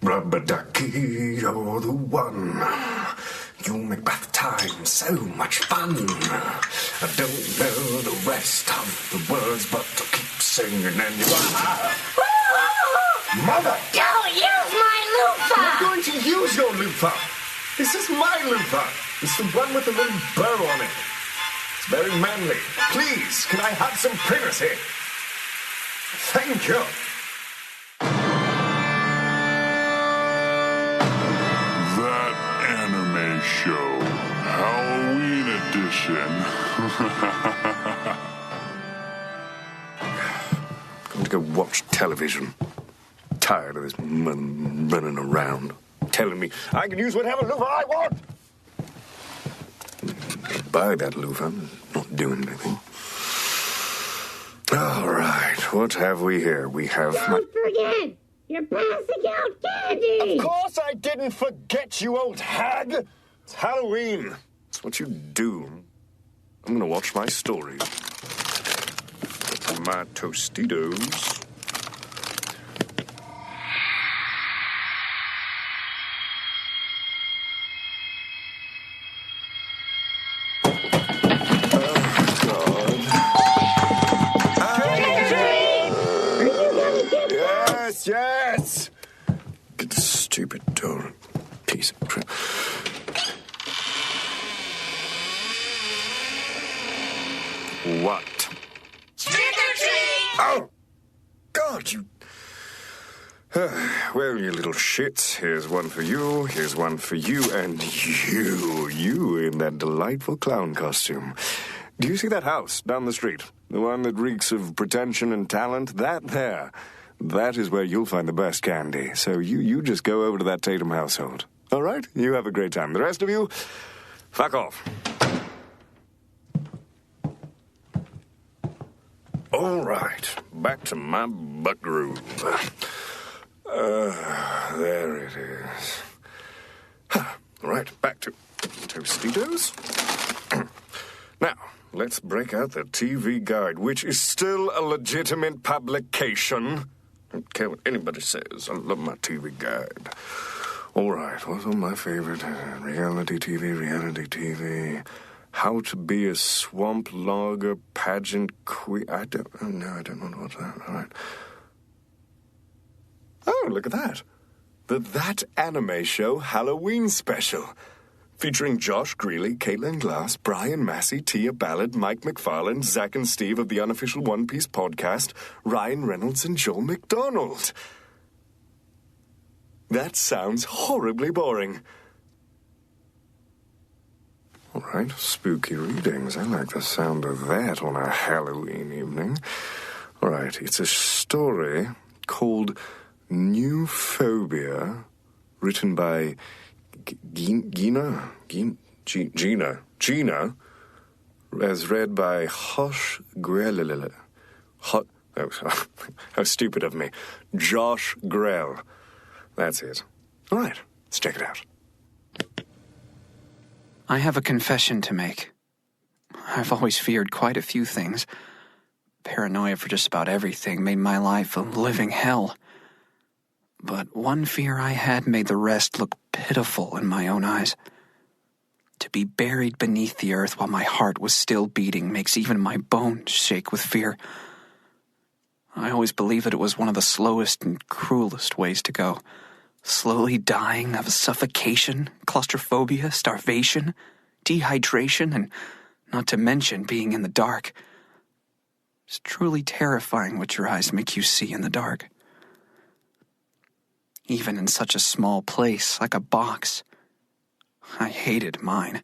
Rubber-ducky, you're the one. You make bath time so much fun. I don't know the rest of the words, but I'll keep singing and you are. Mother! Don't use my loofah! I'm not going to use your loofah. This is my loofah. It's the one with the little bow on it. It's very manly. Please, can I have some privacy? Thank you. That anime show, Halloween edition. I'm going to go watch television. Tired of this running around, telling me I can use whatever loofah I want. Buy that loofah, not doing anything. All right, what have we here? We have... Don't forget, you're passing out candy. Of course I didn't forget, you old hag. It's Halloween. It's what you do. I'm going to watch my stories. My Tostitos. Yes! Get the stupid door. Piece of crap. What? Trick or treat! Oh! God, you... well, you little shits. Here's one for you, here's one for you, and you in that delightful clown costume. Do you see that house down the street? The one that reeks of pretension and talent? That there. That is where you'll find the best candy. So you just go over to that Tatum household. All right? You have a great time. The rest of you, fuck off. All right. Back to my butt groove. There it is. All right, back to Tostitos. Now, let's break out the TV Guide, which is still a legitimate publication. I don't care what anybody says. I love my TV Guide. All right, what's on my favorite? Reality TV. How to be a swamp logger pageant queen. I don't know what's that. All right. Oh, look at that. That Anime Show Halloween special. Featuring Josh Greeley, Caitlin Glass, Bryan Massey, Tia Ballard, Mike McFarland, Zach and Steve of the unofficial One Piece podcast, Ryan Reynolds and Joel McDonald. That sounds horribly boring. All right, spooky readings. I like the sound of that on a Halloween evening. All right, it's a story called New Phobia, written by Gina, as read by Hoff Grelle. How stupid of me. Josh Grelle. That's it. All right, let's check it out. I have a confession to make. I've always feared quite a few things. Paranoia for just about everything made my life a living hell. But one fear I had made the rest look pitiful in my own eyes. To be buried beneath the earth while my heart was still beating makes even my bones shake with fear. I always believed that it was one of the slowest and cruelest ways to go. Slowly dying of suffocation, claustrophobia, starvation, dehydration, and not to mention being in the dark. It's truly terrifying what your eyes make you see in the dark. Even in such a small place like a box. I hated mine.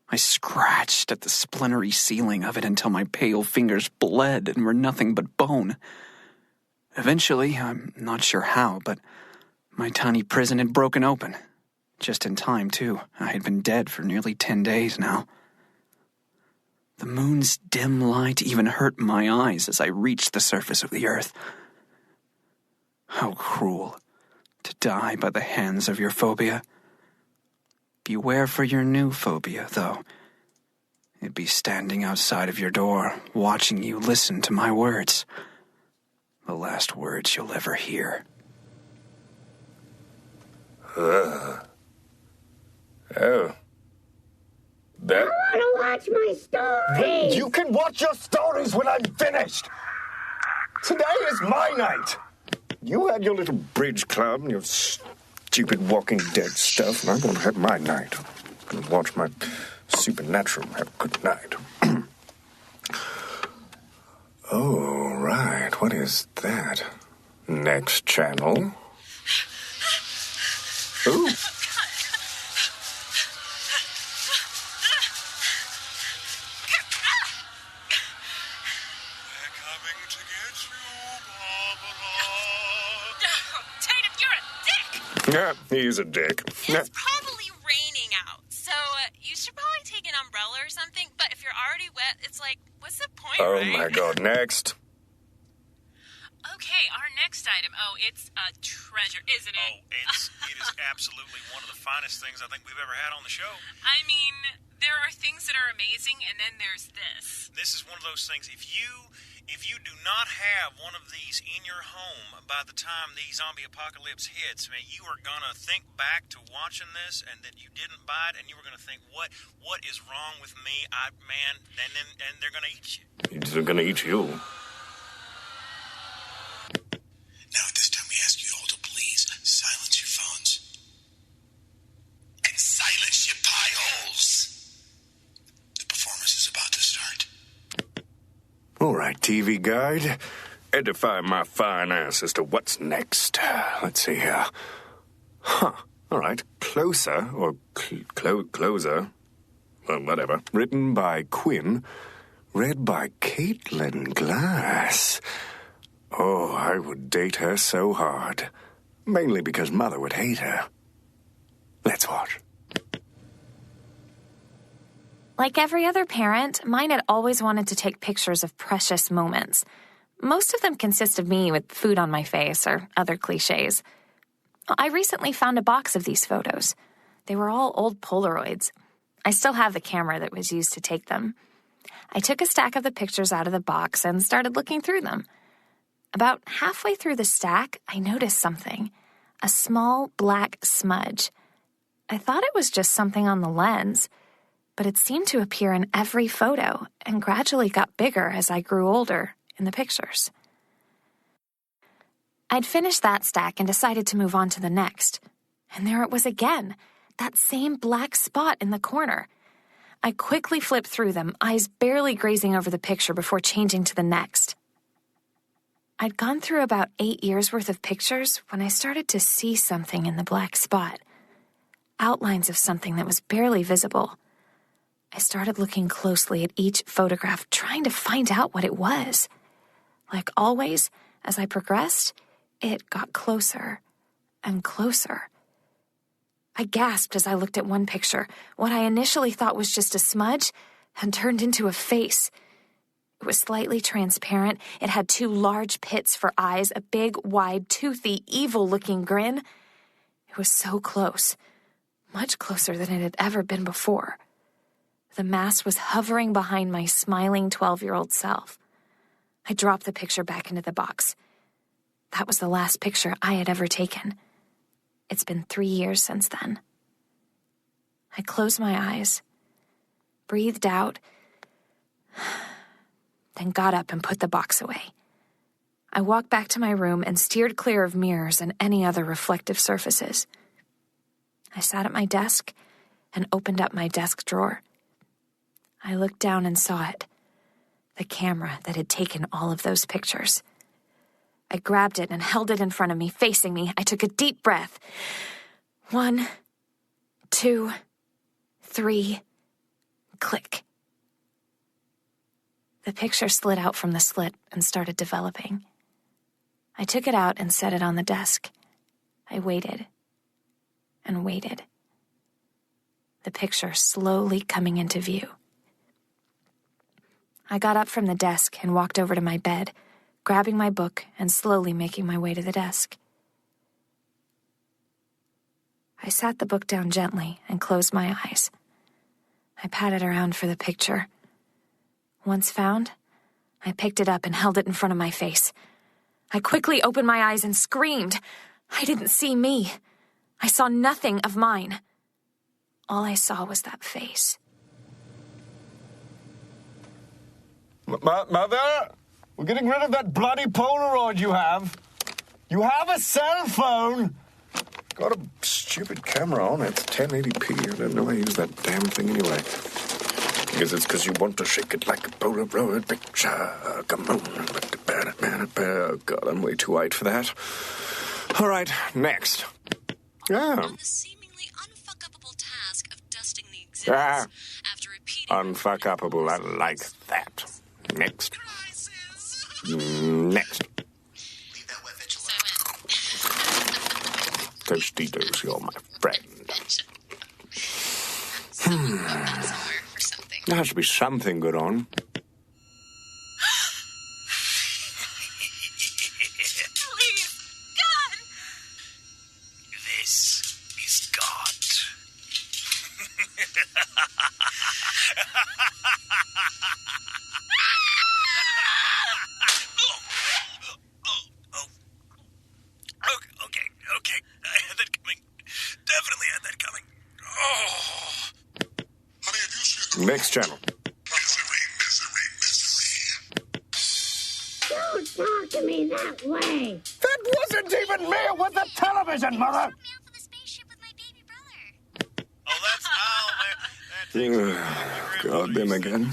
I scratched at the splintery ceiling of it until my pale fingers bled and were nothing but bone. Eventually, I'm not sure how, but my tiny prison had broken open. Just in time, too. I had been dead for nearly 10 days now. The moon's dim light even hurt my eyes as I reached the surface of the earth. How cruel to die by the hands of your phobia. Beware for your new phobia, though. It'd be standing outside of your door, watching you listen to my words. The last words you'll ever hear. Oh. That... I want to watch my stories. You can watch your stories when I'm finished. Today is my night. You had your little bridge club and your stupid Walking Dead stuff, and I'm going to have my night. I'm going to watch my Supernatural. Have a good night. Oh, right. What is that? Next channel. Ooh. Yeah, he's a dick. It's probably raining out, so you should probably take an umbrella or something. But if you're already wet, it's like, what's the point, Oh, right? my God. Next. Okay, our next item. Oh, it's a treasure, isn't it? Oh, it is absolutely one of the finest things I think we've ever had on the show. I mean, there are things that are amazing, and then there's this. This is one of those things, if you do not have one of these in your home by the time the zombie apocalypse hits, man, you are going to think back to watching this and that you didn't buy it, and you were going to think, what is wrong with me? And they're going to eat you. They're going to eat you. Now, at this time, we ask you all to please silence your phones. And silence your pie holes. The performance is about to start. All right, TV guide. Edify my fine ass as to what's next. Let's see here. Huh. All right. Closer, or Closer. Well, whatever. Written by Quinn. Read by Caitlin Glass. Oh, I would date her so hard. Mainly because Mother would hate her. Let's watch. Like every other parent, mine had always wanted to take pictures of precious moments. Most of them consist of me with food on my face or other cliches. I recently found a box of these photos. They were all old Polaroids. I still have the camera that was used to take them. I took a stack of the pictures out of the box and started looking through them. About halfway through the stack, I noticed something. A small black smudge. I thought it was just something on the lens, but it seemed to appear in every photo and gradually got bigger as I grew older in the pictures. I'd finished that stack and decided to move on to the next. And there it was again, that same black spot in the corner. I quickly flipped through them, eyes barely grazing over the picture before changing to the next. I'd gone through about 8 years' worth of pictures when I started to see something in the black spot. Outlines of something that was barely visible. I started looking closely at each photograph, trying to find out what it was. Like always, as I progressed, it got closer and closer. I gasped as I looked at one picture. What I initially thought was just a smudge had turned into a face. It was slightly transparent. It had 2 large pits for eyes, a big, wide, toothy, evil-looking grin. It was so close, much closer than it had ever been before. The mask was hovering behind my smiling 12-year-old self. I dropped the picture back into the box. That was the last picture I had ever taken. It's been 3 years since then. I closed my eyes, breathed out, then got up and put the box away. I walked back to my room and steered clear of mirrors and any other reflective surfaces. I sat at my desk and opened up my desk drawer. I looked down and saw it, the camera that had taken all of those pictures. I grabbed it and held it in front of me, facing me. I took a deep breath. 1, 2, 3, click. The picture slid out from the slit and started developing. I took it out and set it on the desk. I waited and waited. The picture slowly coming into view. I got up from the desk and walked over to my bed, grabbing my book and slowly making my way to the desk. I sat the book down gently and closed my eyes. I patted around for the picture. Once found, I picked it up and held it in front of my face. I quickly opened my eyes and screamed. I didn't see me. I saw nothing of mine. All I saw was that face. Mother, we're getting rid of that bloody Polaroid you have. You have a cell phone. Got a stupid camera on it. It's 1080p. I don't know how to use that damn thing anyway. I guess it's because you want to shake it like a Polaroid picture. Come on. Oh, God, I'm way too white for that. All right, next. On the seemingly unfuck-upable task of dusting the exhibits after repeating... Unfuck-upable, I like that. Next. Next. Leave that wet bitch alone. Tostitos, you're my friend. There has to be something good on. Please, God! This is God. Okay. I had that coming. Definitely had that coming. Oh. Honey, have you seen the... Next channel. Don't talk to me that way. That wasn't even me. It was the television, Mother. Oh, that's... God, them again.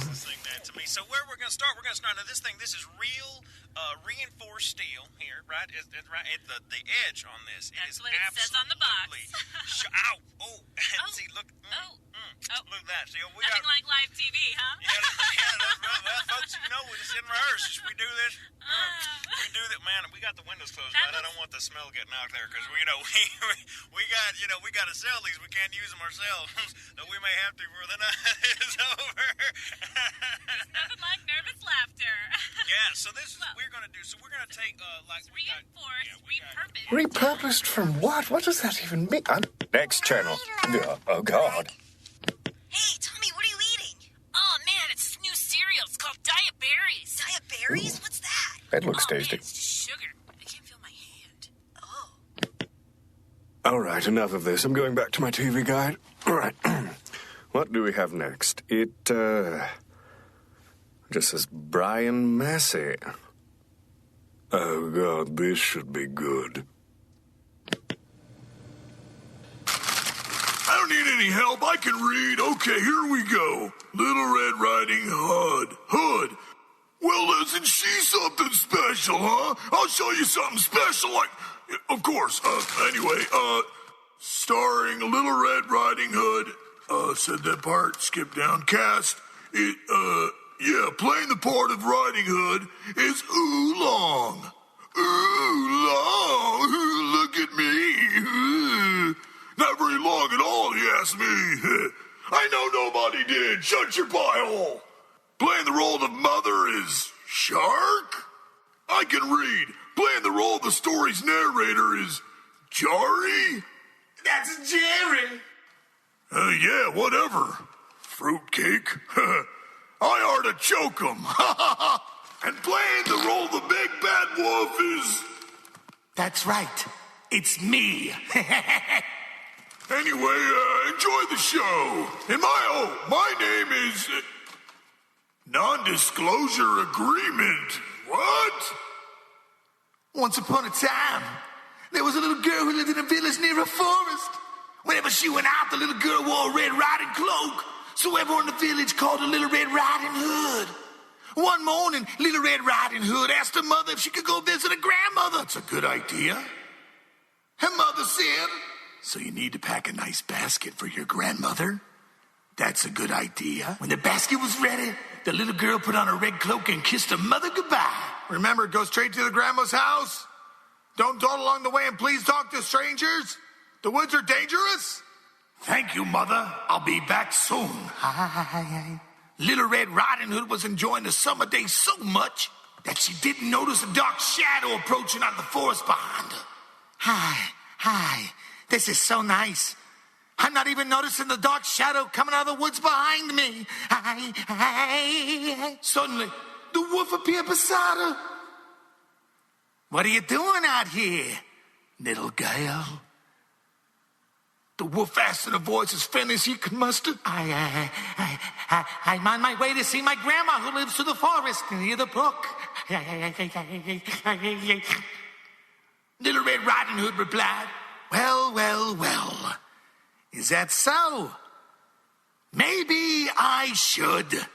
So where we're going to start, now this is real reinforced steel here, right? It's right at the edge on this. That's what it says on the box. Ow! Oh, see, look. Look at that. See, we Nothing like live TV, huh? Well, folks, you know, it's in rehearsal. We do this. We do that, man. We got the windows closed, right? I don't want the smell getting out there because we got to sell these. We can't use them ourselves. So we may have to before the night is over. Nothing like nervous laughter. Yeah. So this is what we're gonna do. So we're gonna take repurposed. Repurposed from what? What does that even mean? Next channel. Oh, God. Hey, Tommy, what are you eating? Oh, man, it's this new cereal. It's called Diet Berries. Diet berries? What's that? That looks Man, tasty. it's just sugar. I can't feel my hand. Oh. All right, enough of this. I'm going back to my TV guide. All right. What do we have next? It, just says Bryan Massey. Oh, God, this should be good. I don't need any help. I can read. Okay, here we go. Little Red Riding Hood. Well, isn't she something special, huh? I'll show you something special, like... Of course. Anyway, starring Little Red Riding Hood. Said that part. Skip down. Cast. Playing the part of Riding Hood is Oolong. Oolong. Look at me. Not very long at all, you ask me. I know nobody did. Shut your pie hole. Playing the role of Mother is Shark. I can read. Playing the role of the story's narrator is Jari. That's Jerry. Yeah, whatever. Fruitcake. I artichoke 'em. And playing the role of the big bad wolf is... That's right. It's me. Anyway, enjoy the show. And my name is... Non-disclosure agreement. What? Once upon a time, there was a little girl who lived in a village near a forest. Whenever she went out, the little girl wore a red riding cloak. So everyone in the village called her Little Red Riding Hood. One morning, Little Red Riding Hood asked her mother if she could go visit her grandmother. That's a good idea. Her mother said, "So you need to pack a nice basket for your grandmother?" That's a good idea. When the basket was ready, the little girl put on her red cloak and kissed her mother goodbye. Remember, go straight to the grandma's house. Don't dawdle along the way, and please talk to strangers. The woods are dangerous. Thank you, Mother. I'll be back soon. Hi. Little Red Riding Hood was enjoying the summer day so much that she didn't notice a dark shadow approaching out of the forest behind her. Hi. This is so nice. I'm not even noticing the dark shadow coming out of the woods behind me. Hi. Suddenly, the wolf appeared beside her. What are you doing out here, little girl? The wolf-ass in a voice as thin as he can muster. I'm on my way to see my grandma who lives to the forest near the brook. Little Red Riding Hood replied, well. Is that so? Maybe I should.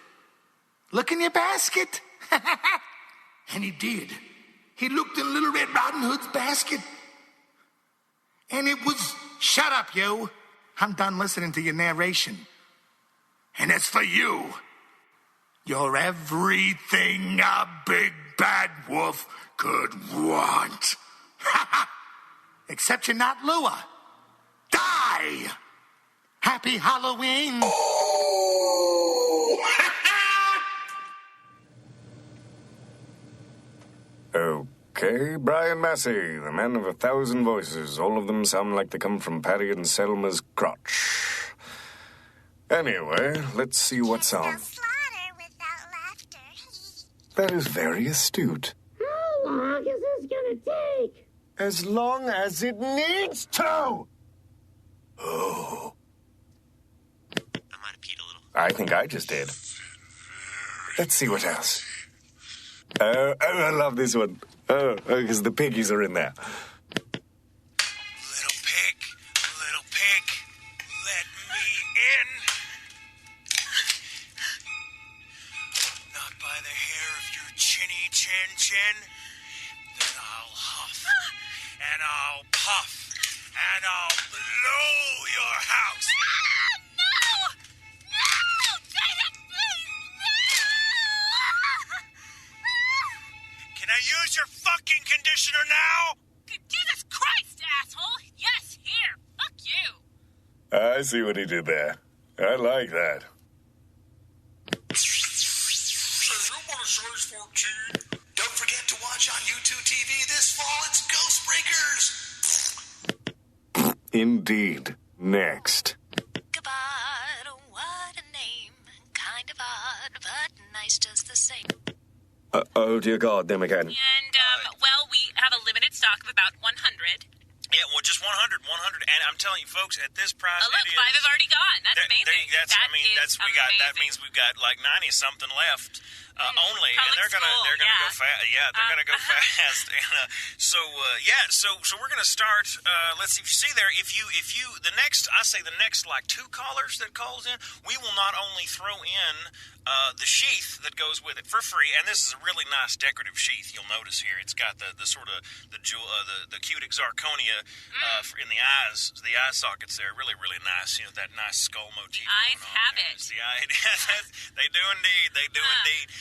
Look in your basket. And he did. He looked in Little Red Riding Hood's basket. And it was, shut up, you. I'm done listening to your narration. And as for you, you're everything a big bad wolf could want. Except you're not Lua. Die! Happy Halloween! Okay, Bryan Massey, the man of 1,000 voices. All of them sound like they come from Patty and Selma's crotch. Anyway, let's see what's on. That is very astute. How long is this gonna take? As long as it needs to! Oh. I might have peed a little. I think I just did. Let's see what else. Oh, I love this one. Oh, because the piggies are in there. Little pig, let me in. Not by the hair of your chinny chin. Then I'll huff, and I'll puff, and I'll blow your house. No! Tatum, please! Can I use your fucking conditioner now? Jesus Christ, asshole! Yes, here! Fuck you! I see what he did there. I like that. Don't forget to watch on YouTube TV this fall. It's Ghostbreakers. Indeed. Next. God, what a name. Kind of odd, but nice just the same. Oh, dear God, them again. And, we have a limited stock of about 100. Yeah, well, just 100. And I'm telling you, folks, at this price, Oh, look, 5 have already gone. That's amazing. That means we've got like 90 something left. Only, and they're gonna go fast. Yeah, they're gonna go fast. And so we're gonna start. Let's see if you see there. If you the next like 2 callers that calls in, we will not only throw in the sheath that goes with it for free, and this is a really nice decorative sheath. You'll notice here it's got the sort of the cutic zirconia in the eyes, the eye sockets there. Really, really nice. You know, that nice skull motif. Eyes have it. They do indeed. They do indeed.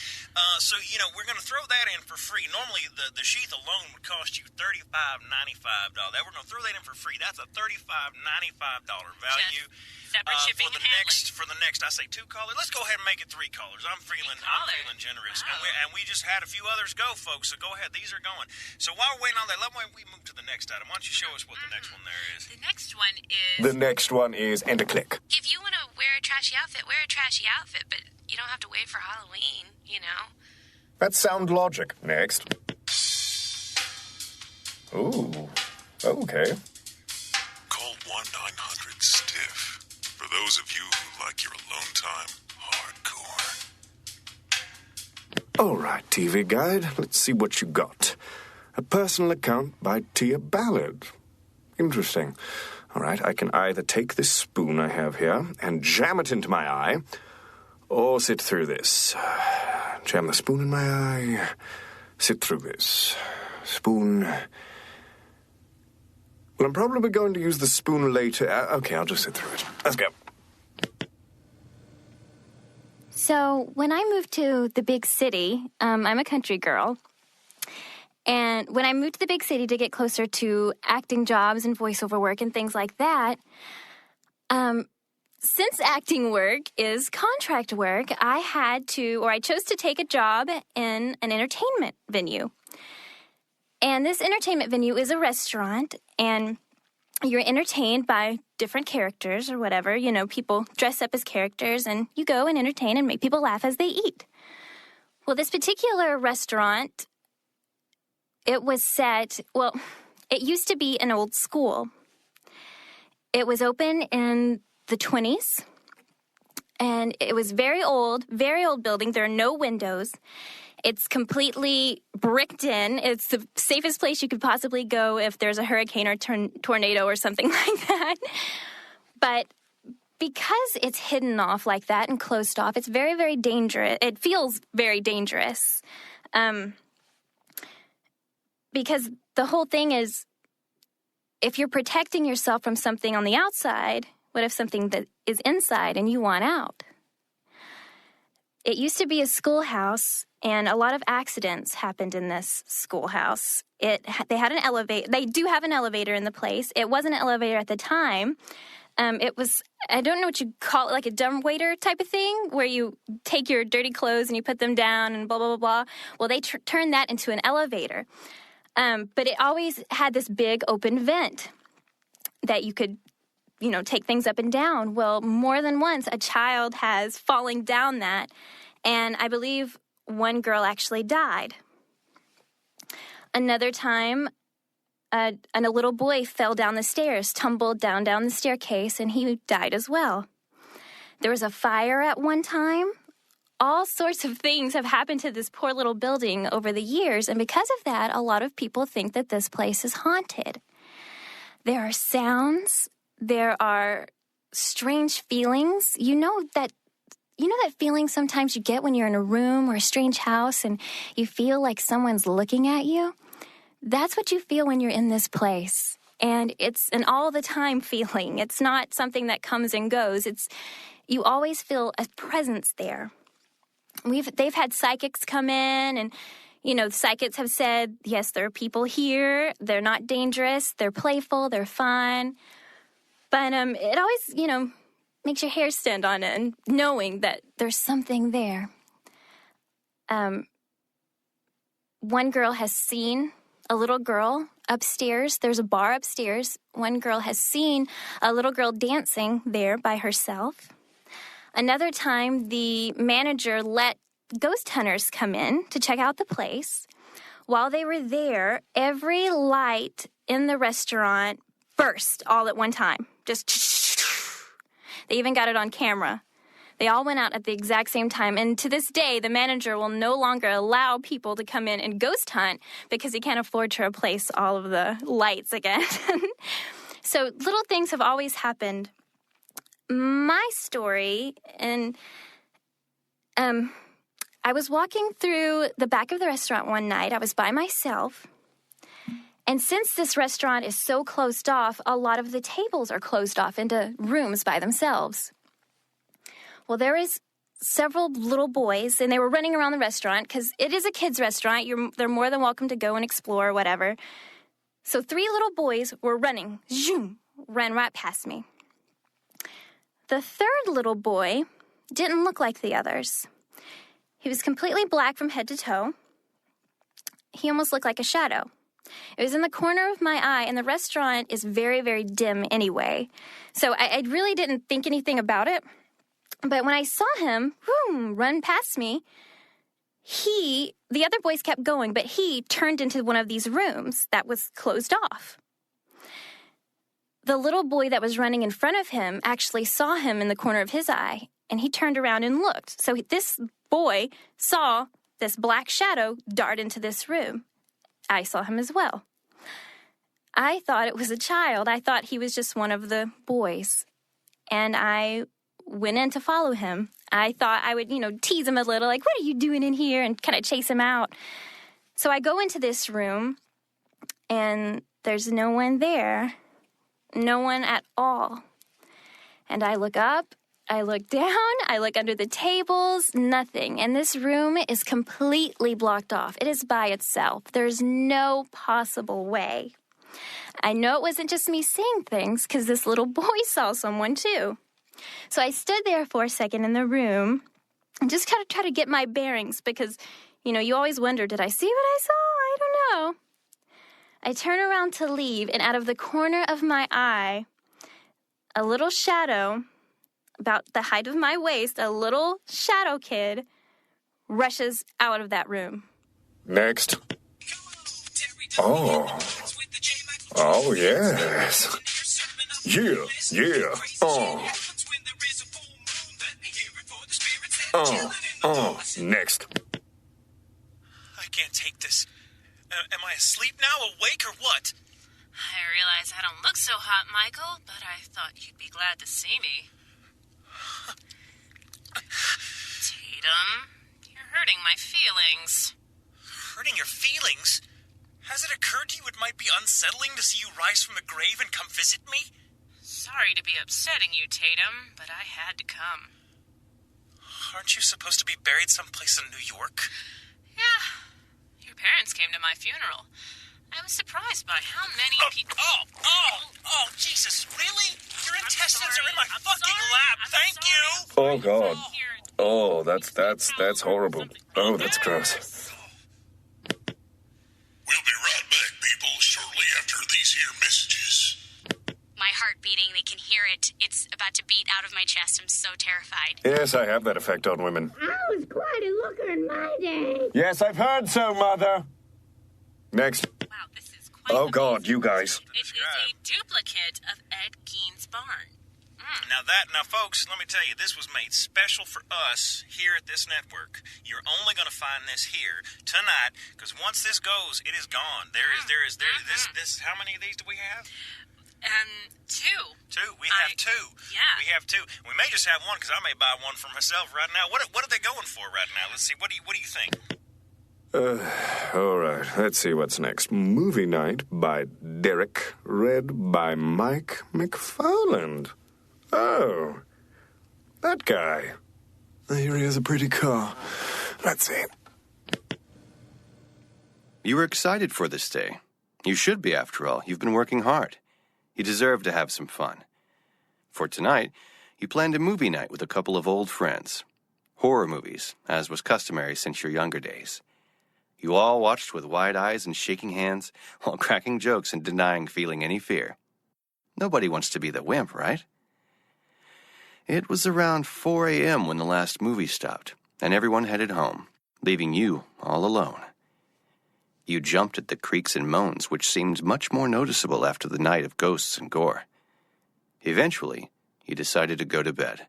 So, we're going to throw that in for free. Normally, the sheath alone would cost you $35.95. We're going to throw that in for free. That's a $35.95 value. Separate shipping and handling. For the next, I say 2 callers. Let's go ahead and make it 3 callers. I'm feeling generous. Wow. And we just had a few others go, folks. So go ahead. These are going. So while we're waiting on that, let me move to the next item. Why don't you show us what the next one there is? The next one is... The next one is, and a click. If you want to wear a trashy outfit, wear a trashy outfit, but you don't have to wait for Halloween, you know? That's sound logic. Next. Ooh, okay. Call 1-900-STIFF. For those of you who like your alone time hardcore. All right, TV Guide, let's see what you got. A personal account by Tia Ballard. Interesting. All right, I can either take this spoon I have here and jam it into my eye, or sit through this. Jam the spoon in my eye, sit through this. Spoon. Well, I'm probably going to use the spoon later. Okay, I'll just sit through it. Let's go. So, when I moved to the big city, I'm a country girl. And when I moved to the big city to get closer to acting jobs and voiceover work and things like that, since acting work is contract work, I chose to take a job in an entertainment venue. And this entertainment venue is a restaurant, and you're entertained by different characters or whatever. You know, people dress up as characters, and you go and entertain and make people laugh as they eat. Well, this particular restaurant, it used to be an old school. It was open in the 1920s, and it was very old building. There are no windows. It's completely bricked in. It's the safest place you could possibly go if there's a hurricane or tornado or something like that. But because it's hidden off like that and closed off, it's very, very dangerous. It feels very dangerous. Because the whole thing is, if you're protecting yourself from something on the outside, what if something that is inside and you want out? It used to be a schoolhouse, and a lot of accidents happened in this schoolhouse. They had an elevator. They do have an elevator in the place. It wasn't an elevator at the time. It was, I don't know what you call it, like a dumbwaiter type of thing, where you take your dirty clothes and you put them down and blah, blah, blah, blah. Well, they turned that into an elevator. But it always had this big open vent that you could, take things up and down. Well, more than once, a child has fallen down that, and I believe one girl actually died. Another time, a little boy fell down the stairs, tumbled down the staircase, and he died as well. There was a fire at one time. All sorts of things have happened to this poor little building over the years, and because of that, a lot of people think that this place is haunted. There are sounds. There are strange feelings. You know that feeling sometimes you get when you're in a room or a strange house and you feel like someone's looking at you? That's what you feel when you're in this place. And it's an all-the-time feeling. It's not something that comes and goes. You always feel a presence there. They've had psychics come in, and psychics have said, yes, there are people here. They're not dangerous. They're playful. They're fun. But it always, makes your hair stand on end, knowing that there's something there. One girl has seen a little girl upstairs. There's a bar upstairs. One girl has seen a little girl dancing there by herself. Another time, the manager let ghost hunters come in to check out the place. While they were there, every light in the restaurant burst all at one time. Just, they even got it on camera. They all went out at the exact same time. And to this day, the manager will no longer allow people to come in and ghost hunt because he can't afford to replace all of the lights again. So little things have always happened. My story, and I was walking through the back of the restaurant one night. I was by myself. And since this restaurant is so closed off, a lot of the tables are closed off into rooms by themselves. Well, there is several little boys, and they were running around the restaurant because it is a kids' restaurant. They're more than welcome to go and explore or whatever. So 3 little boys were running, ran right past me. The third little boy didn't look like the others. He was completely black from head to toe. He almost looked like a shadow. It was in the corner of my eye, and the restaurant is very, very dim anyway. So I really didn't think anything about it. But when I saw him run past me, the other boys kept going, but he turned into one of these rooms that was closed off. The little boy that was running in front of him actually saw him in the corner of his eye, and he turned around and looked. So this boy saw this black shadow dart into this room. I saw him as well. I thought it was a child. I thought he was just one of the boys. And I went in to follow him. I thought I would, tease him a little, like, what are you doing in here? And kind of chase him out. So I go into this room, and there's no one there. No one at all. And I look up, I look down, I look under the tables, nothing. And this room is completely blocked off. It is by itself. There's no possible way. I know it wasn't just me seeing things because this little boy saw someone too. So I stood there for a second in the room and just kind of try to get my bearings because, you always wonder, did I see what I saw? I don't know. I turn around to leave, and out of the corner of my eye, a little shadow, about the height of my waist, a little shadow kid, rushes out of that room. Next. Oh, yes. Yeah. Next. I can't take this. Am I asleep now, awake, or what? I realize I don't look so hot, Michael, but I thought you'd be glad to see me. Tatum, you're hurting my feelings. Hurting your feelings? Has it occurred to you it might be unsettling to see you rise from the grave and come visit me? Sorry to be upsetting you, Tatum, but I had to come. Aren't you supposed to be buried someplace in New York? Yeah. Your parents came to my funeral. I was surprised by how many people... Oh, Jesus, really? Your intestines are in my fucking lap, thank you! Oh, God. Oh, that's horrible. Oh, that's gross. We'll be right back, people, shortly after these here messages. My heart beating, they can hear it. It's about to beat out of my chest. I'm so terrified. Yes, I have that effect on women. I was quite a looker in my day. Yes, I've heard so, Mother. Next. Wow, this is quite Oh, God, you guys. It is a duplicate of Ed Gein's barn. Now, folks, let me tell you, this was made special for us here at this network. You're only going to find this here tonight, because once this goes, it is gone. There is this. How many of these do we have? Two. We have two. Yeah. We have two. We may just have one, because I may buy one for myself right now. What are they going for right now? Let's see. What do you think? All right, let's see what's next. Movie Night by Derek, read by Mike McFarland. Oh, that guy. Here he has a pretty car. Let's see. You were excited for this day. You should be, after all. You've been working hard. You deserve to have some fun. For tonight, you planned a movie night with a couple of old friends. Horror movies, as was customary since your younger days. You all watched with wide eyes and shaking hands while cracking jokes and denying feeling any fear. Nobody wants to be the wimp, right? It was around 4 a.m. when the last movie stopped, and everyone headed home, leaving you all alone. You jumped at the creaks and moans, which seemed much more noticeable after the night of ghosts and gore. Eventually, you decided to go to bed,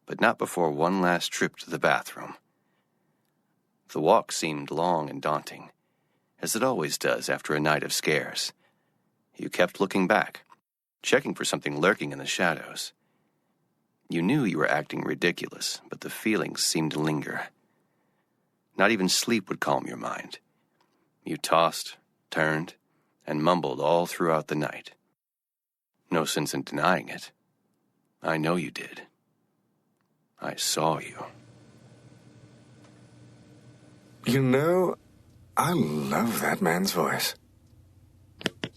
but not before one last trip to the bathroom. The walk seemed long and daunting, as it always does after a night of scares. You kept looking back, checking for something lurking in the shadows. You knew you were acting ridiculous, but the feelings seemed to linger. Not even sleep would calm your mind. You tossed, turned, and mumbled all throughout the night. No sense in denying it. I know you did. I saw you. You know, I love that man's voice.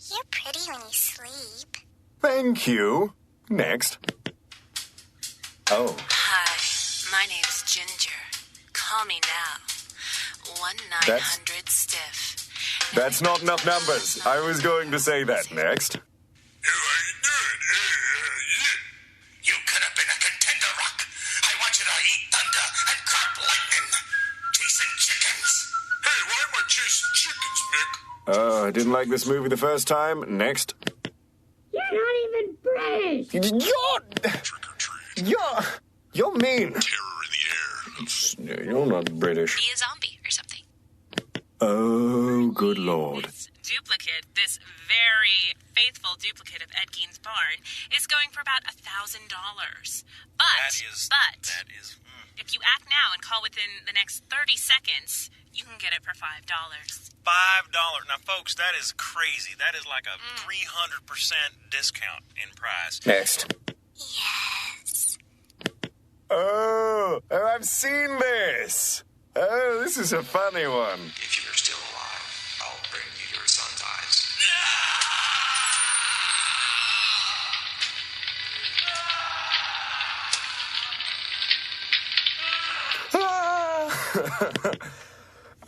You're pretty when you sleep. Thank you. Next. Oh. Hi, my name's Ginger. Call me now. 1-900-STIFF. That's not enough numbers. I was going to say that. Next. How you doing? You could have been a contender, Rock. I want you to eat thunder and crop lightning. Chasing chickens. Hey, why am I chasing chickens, Nick? Oh, I didn't like this movie the first time. Next. You're not even British. Trick or treat. You're mean. Terror in the air. You're not British. Be a zombie or something. Oh, good Lord. This duplicate, this very faithful duplicate of Ed Gein's barn, is going for about $1,000. But if you act now and call within the next 30 seconds, you can get it for $5. $5. Now, folks, that is crazy. That is like a 300% discount in price. Next. Yes. Oh, I've seen this. Oh, this is a funny one. If you're still alive, I'll bring you your son's eyes.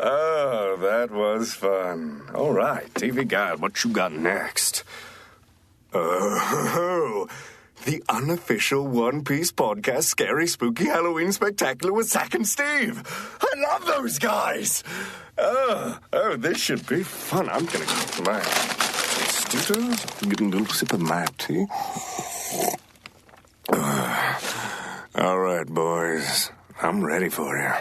Oh, that was fun. All right, TV Guide, what you got next? Oh, the unofficial One Piece podcast, Scary Spooky Halloween Spectacular with Zach and Steve. I love those guys. Oh, this should be fun. I'm going to go for that. Tostitos? Getting a little sip of my tea. All right, boys. I'm ready for you.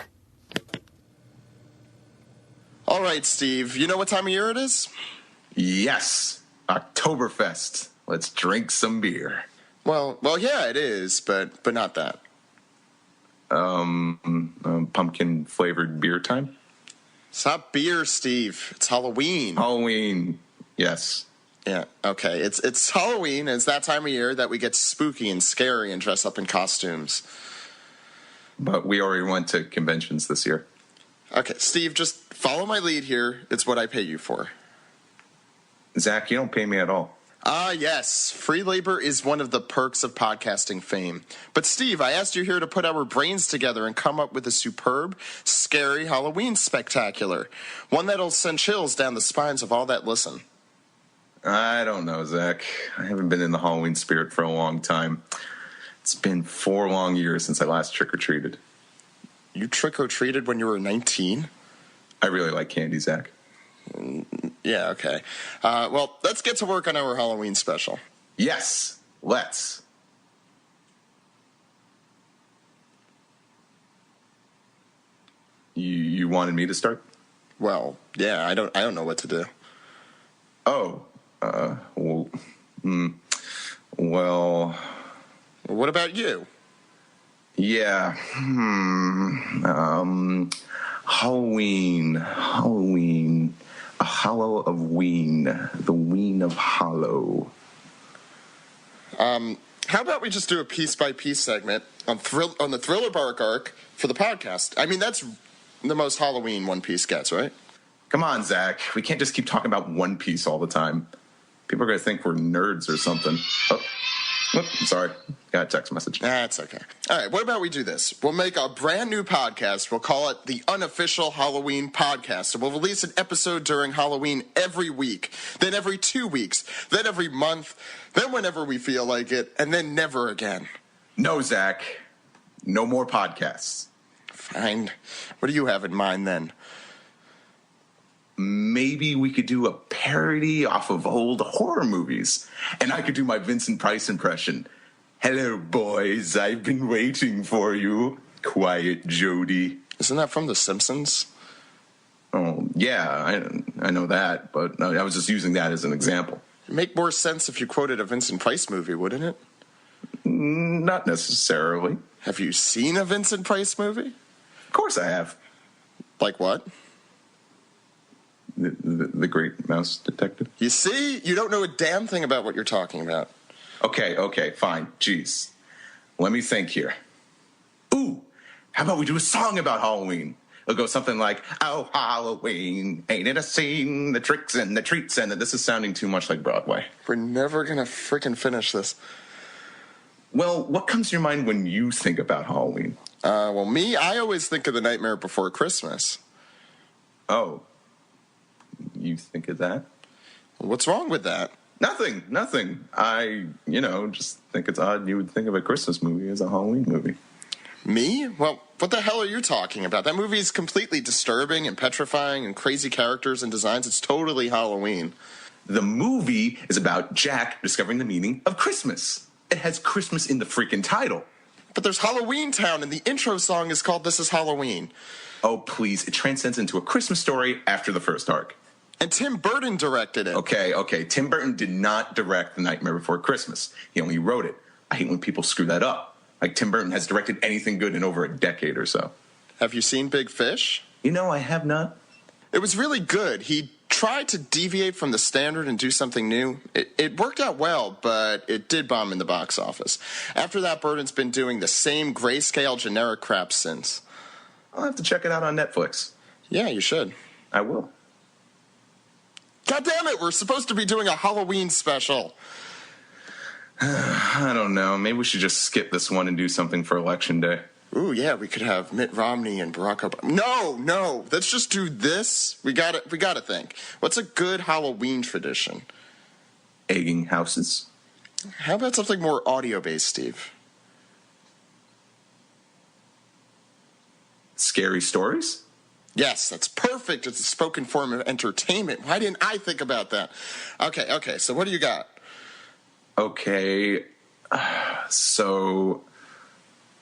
All right, Steve. You know what time of year it is? Yes. Oktoberfest. Let's drink some beer. Well, yeah, it is, but not that. Pumpkin-flavored beer time? It's not beer, Steve. It's Halloween. Halloween. Yes. Yeah, okay. It's Halloween, and it's that time of year that we get spooky and scary and dress up in costumes. But we already went to conventions this year. Okay, Steve, just follow my lead here. It's what I pay you for. Zach, you don't pay me at all. Yes. Free labor is one of the perks of podcasting fame. But Steve, I asked you here to put our brains together and come up with a superb, scary Halloween spectacular. One that'll send chills down the spines of all that listen. I don't know, Zach. I haven't been in the Halloween spirit for a long time. It's been 4 long years since I last trick-or-treated. You trick-or-treated when you were 19? I really like candy, Zach. Yeah, okay. Well, let's get to work on our Halloween special. Yes, let's. You wanted me to start? Well, yeah, I don't know what to do. Oh, well. What about you? Yeah. Halloween. A hollow of ween. The ween of hollow. How about we just do a piece-by-piece segment on the Thriller Bark arc for the podcast? I mean, that's the most Halloween One Piece gets, right? Come on, Zach. We can't just keep talking about One Piece all the time. People are going to think we're nerds or something. Oh, sorry. Got a text message. That's okay. All right, what about we do this? We'll make a brand new podcast. We'll call it the Unofficial Halloween Podcast. And we'll release an episode during Halloween every week, then every 2 weeks, then every month, then whenever we feel like it, and then never again. No, Zach. No more podcasts. Fine. What do you have in mind then? Maybe we could do a parody off of old horror movies. And I could do my Vincent Price impression. Hello, boys. I've been waiting for you. Quiet Jody. Isn't that from The Simpsons? Oh, yeah, I know that, but I was just using that as an example. It'd make more sense if you quoted a Vincent Price movie, wouldn't it? Not necessarily. Have you seen a Vincent Price movie? Of course I have. Like what? The Great Mouse Detective. You see? You don't know a damn thing about what you're talking about. Okay, fine. Jeez. Let me think here. Ooh, how about we do a song about Halloween? It'll go something like, oh, Halloween, ain't it a scene, the tricks and the treats, and this is sounding too much like Broadway. We're never going to freaking finish this. Well, what comes to your mind when you think about Halloween? Well, me, I always think of The Nightmare Before Christmas. Oh. You think of that? What's wrong with that? Nothing. I, just think it's odd you would think of a Christmas movie as a Halloween movie. Me? Well, what the hell are you talking about? That movie is completely disturbing and petrifying and crazy characters and designs. It's totally Halloween. The movie is about Jack discovering the meaning of Christmas. It has Christmas in the freaking title. But there's Halloween Town, and the intro song is called This Is Halloween. Oh, please. It transcends into a Christmas story after the first arc. And Tim Burton directed it. Okay. Tim Burton did not direct The Nightmare Before Christmas. He only wrote it. I hate when people screw that up. Like, Tim Burton has directed anything good in over a decade or so. Have you seen Big Fish? I have not. It was really good. He tried to deviate from the standard and do something new. It worked out well, but it did bomb in the box office. After that, Burton's been doing the same grayscale generic crap since. I'll have to check it out on Netflix. Yeah, you should. I will. God damn it, we're supposed to be doing a Halloween special. I don't know. Maybe we should just skip this one and do something for Election Day. Ooh, yeah, we could have Mitt Romney and Barack Obama. No, let's just do this. We gotta think. What's a good Halloween tradition? Egging houses. How about something more audio-based, Steve? Scary stories? Yes, that's perfect. It's a spoken form of entertainment. Why didn't I think about that? Okay, so what do you got? Okay, so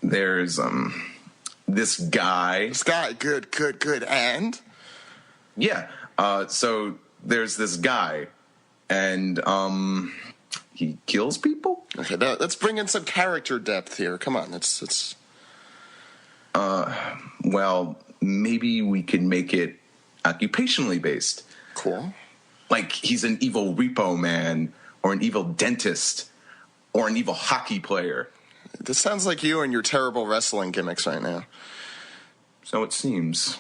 there's this guy. This guy, good, and? Yeah, so there's this guy, and he kills people? Okay, now let's bring in some character depth here. Come on, let's... Well, maybe we can make it occupationally based. Cool. Like he's an evil repo man, or an evil dentist, or an evil hockey player. This sounds like you and your terrible wrestling gimmicks right now. So it seems.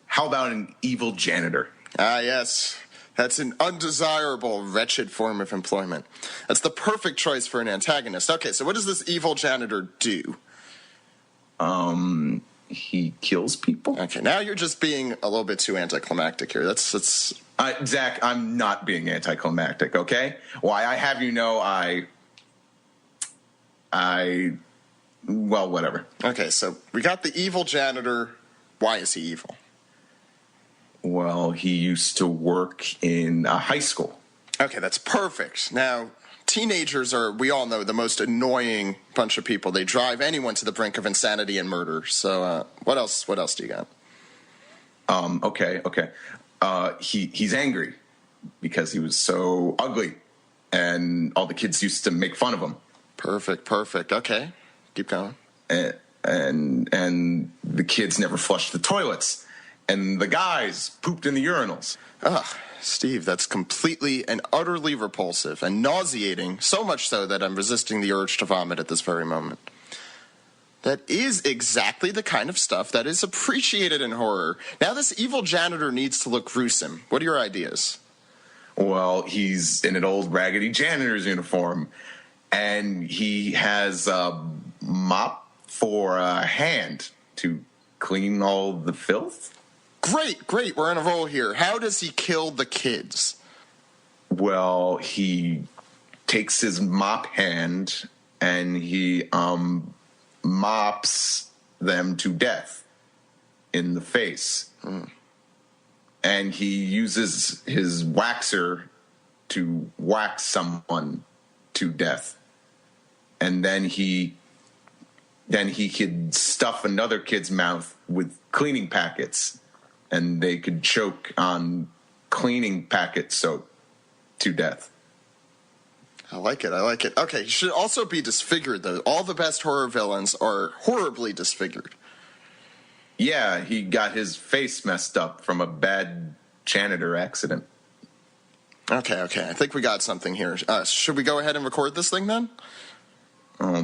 How about an evil janitor? Ah, yes. That's an undesirable, wretched form of employment. That's the perfect choice for an antagonist. Okay, so what does this evil janitor do? He kills people. Okay, now you're just being a little bit too anticlimactic here. That's Zach, I'm not being anticlimactic, okay? Why I have you know well, whatever. Okay, so we got the evil janitor. Why is he evil? Well, he used to work in a high school. Okay, that's perfect. Now, teenagers are, we all know, the most annoying bunch of people. They drive anyone to the brink of insanity and murder. So, what else do you got? Okay. He's angry because he was so ugly, and all the kids used to make fun of him. Perfect. Okay, keep going. And the kids never flushed the toilets, and the guys pooped in the urinals. Ugh. Steve, that's completely and utterly repulsive and nauseating, so much so that I'm resisting the urge to vomit at this very moment. That is exactly the kind of stuff that is appreciated in horror. Now this evil janitor needs to look gruesome. What are your ideas? Well, he's in an old raggedy janitor's uniform, and he has a mop for a hand to clean all the filth. Great, we're on a roll here. How does he kill the kids? Well, he takes his mop hand and he mops them to death in the face. And he uses his waxer to wax someone to death. And then he could stuff another kid's mouth with cleaning packets, and they could choke on cleaning packet soap to death. I like it. Okay, he should also be disfigured, though. All the best horror villains are horribly disfigured. Yeah, he got his face messed up from a bad janitor accident. Okay, I think we got something here. Should we go ahead and record this thing, then?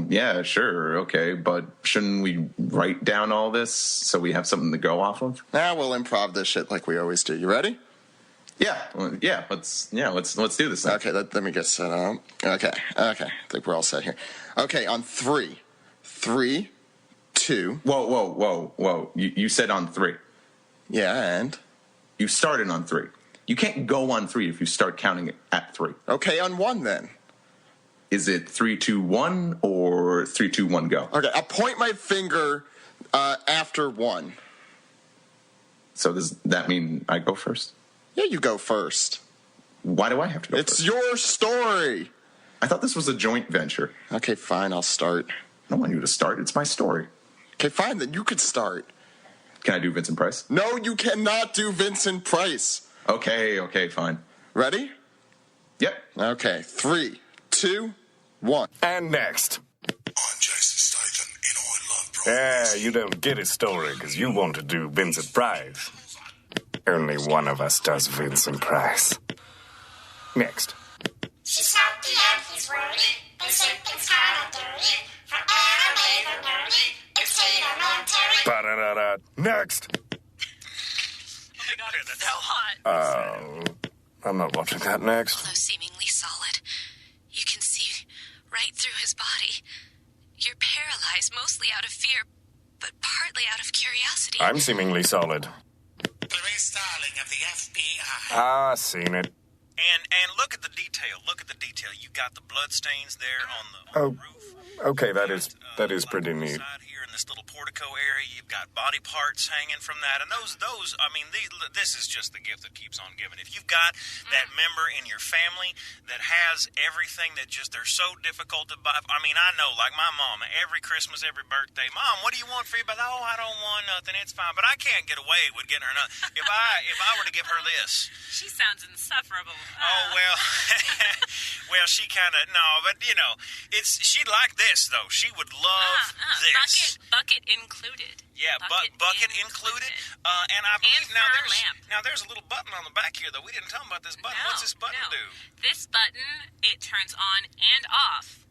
Yeah, sure, okay, but shouldn't we write down all this so we have something to go off of? We'll improv this shit like we always do. You ready? Yeah, let's do this thing. Okay, let me get set up. Okay, I think we're all set here. Okay, on 3. 3, 2. Whoa. You said on 3. Yeah, and? You started on 3. You can't go on 3 if you start counting it at 3. Okay, on 1 then. Is it 3, 2, 1 or 3, 2, 1, go? Okay, I'll point my finger after 1. So does that mean I go first? Yeah, you go first. Why do I have to go first? It's your story. I thought this was a joint venture. Okay, fine, I'll start. I don't want you to start. It's my story. Okay, fine, then you could start. Can I do Vincent Price? No, you cannot do Vincent Price. Okay, fine. Ready? Yep. Okay, 3, 2, 1. And next. I'm Jason Statham, and I love You don't get his story because you want to do Vincent Price. Only one of us does Vincent Price. Next. She's happy and he's worried, but something's kinda dirty. For anime the nerdy, it's Tatum and Terri. Ba-da-da-da. Next. Oh my god, it's so hot. I'm not watching that next. Although seemingly solid, you can see right through his body. You're paralyzed mostly out of fear, but partly out of curiosity. I'm seemingly solid. Clarice Starling of the FBI. Seen it. And look at the detail. You got the blood stains there on the roof. Okay, that is pretty neat. Here, and this little portico area. You've got body parts hanging from that. And those, I mean, this is just the gift that keeps on giving. If you've got that member in your family that has everything that just, they're so difficult to buy. I mean, I know, like my mom, every Christmas, every birthday, Mom, what do you want for your birthday? Oh, I don't want nothing. It's fine. But I can't get away with getting her nothing. If I were to give her this. She sounds insufferable. Oh, well. Well, she kind of, no, but, you know, she'd like this, though. She would love this. Bucket included. Yeah, bucket included. And I believe now there's a little button on the back here, though. We didn't tell them about this button. What's this button do? This button, it turns on and off.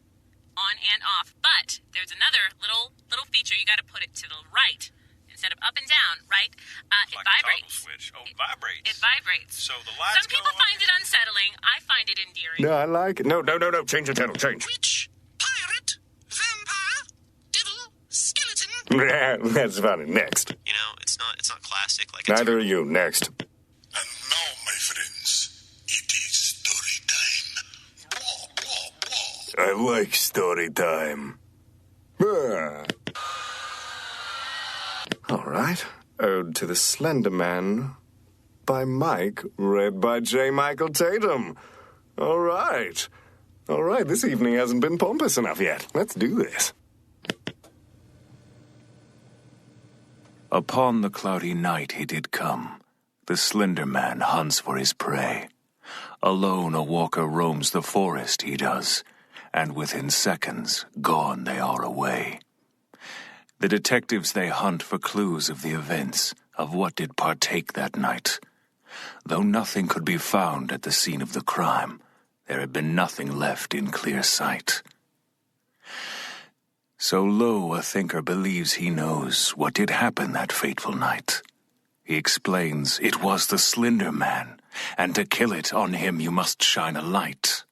On and off. But there's another little feature. You got to put it to the right instead of up and down, right? It like vibrates. A toggle switch. Oh, it vibrates. It vibrates. So the lights Some people find it unsettling. I find it endearing. No, I like it. No. Change the channel. Change. Witch, pirate, vampire, devil, skeleton. That's funny. Next. You know, it's not classic like. Neither are you. Next. And now, my friends, it is story time. Blah, blah, blah. I like story time. All right. Ode to the Slender Man by Mike, read by J. Michael Tatum. All right. This evening hasn't been pompous enough yet. Let's do this. Upon the cloudy night he did come. The slender man hunts for his prey. Alone a walker roams the forest, he does, and within seconds gone they are away. The detectives they hunt for clues of the events, of what did partake that night. Though nothing could be found at the scene of the crime, there had been nothing left in clear sight. So lo, a thinker believes he knows what did happen that fateful night. He explains it was the Slender Man, and to kill it on him you must shine a light.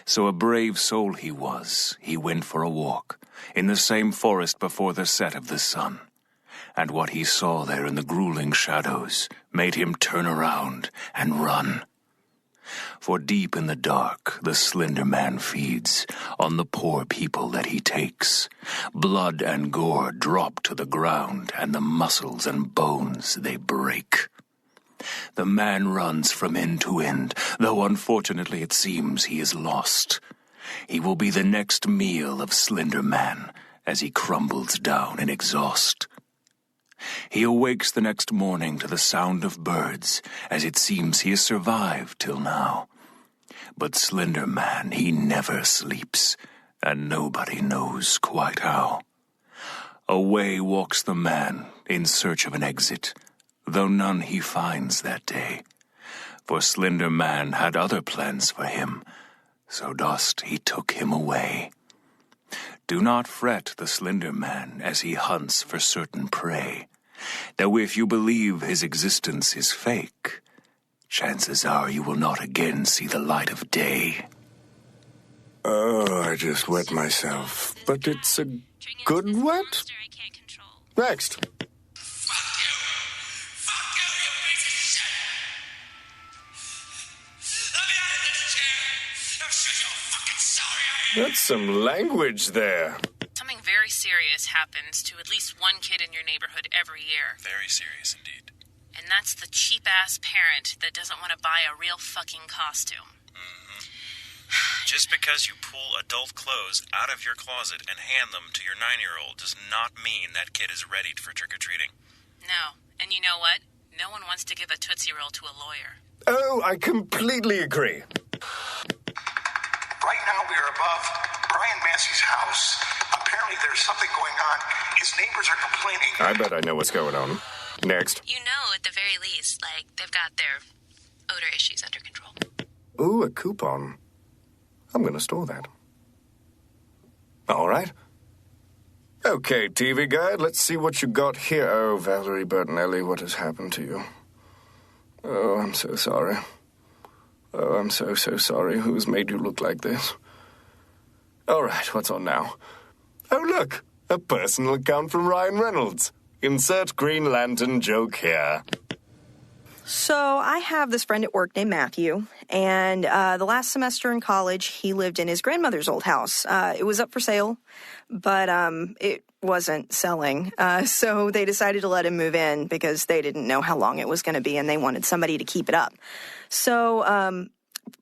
So a brave soul he was, he went for a walk, in the same forest before the set of the sun. And what he saw there in the grueling shadows made him turn around and run. For deep in the dark the Slender Man feeds on the poor people that he takes. Blood and gore drop to the ground, and the muscles and bones they break. The man runs from end to end, though unfortunately it seems he is lost. He will be the next meal of Slender Man as he crumbles down in exhaust. He awakes the next morning to the sound of birds, as it seems he has survived till now. But Slender Man, he never sleeps, and nobody knows quite how. Away walks the man in search of an exit, though none he finds that day. For Slender Man had other plans for him, so dost he took him away. Do not fret the Slender Man as he hunts for certain prey, though if you believe his existence is fake, chances are you will not again see the light of day. Oh, I just wet myself, but it's a good wet. Next. That's some language there. Something very serious happens to at least one kid in your neighborhood every year. Very serious indeed. And that's the cheap-ass parent that doesn't want to buy a real fucking costume. Mm-hmm. Just because you pull adult clothes out of your closet and hand them to your 9-year-old does not mean that kid is ready for trick-or-treating. No. And you know what? No one wants to give a Tootsie Roll to a lawyer. Oh, I completely agree. Right now we are above Bryan Massey's house. Apparently there's something going on. His neighbors are complaining. I bet I know what's going on. Next. You know, at the very least, like, they've got their odor issues under control. Ooh, a coupon. I'm going to store that. All right. Okay, TV Guide, let's see what you got here. Oh, Valerie Bertinelli, what has happened to you? Oh, I'm so sorry. Oh, I'm so sorry. Who's made you look like this? All right, what's on now? Oh, look, a personal account from Ryan Reynolds. Insert Green Lantern joke here. So I have this friend at work named Matthew, And the last semester in college, he lived in his grandmother's old house. It was up for sale, but it wasn't selling. So they decided to let him move in because they didn't know how long it was going to be, and they wanted somebody to keep it up. So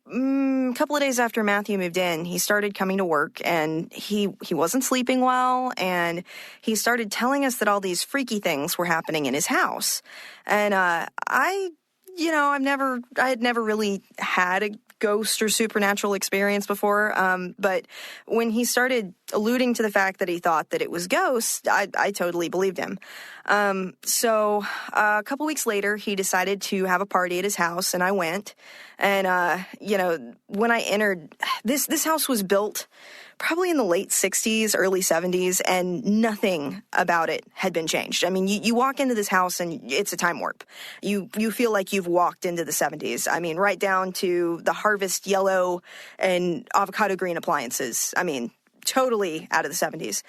a couple of days after Matthew moved in, he started coming to work, and he wasn't sleeping well, and he started telling us that all these freaky things were happening in his house. And I had never really had a ghost or supernatural experience before, but when he started alluding to the fact that he thought that it was ghosts, I totally believed him. So a couple weeks later, he decided to have a party at his house, and I went. And when I entered, this house was built probably in the late 60s, early 70s, and nothing about it had been changed. I mean, you walk into this house and it's a time warp. You feel like you've walked into the 70s. I mean, right down to the Harvest yellow and avocado green appliances. I mean, totally out of the 70s.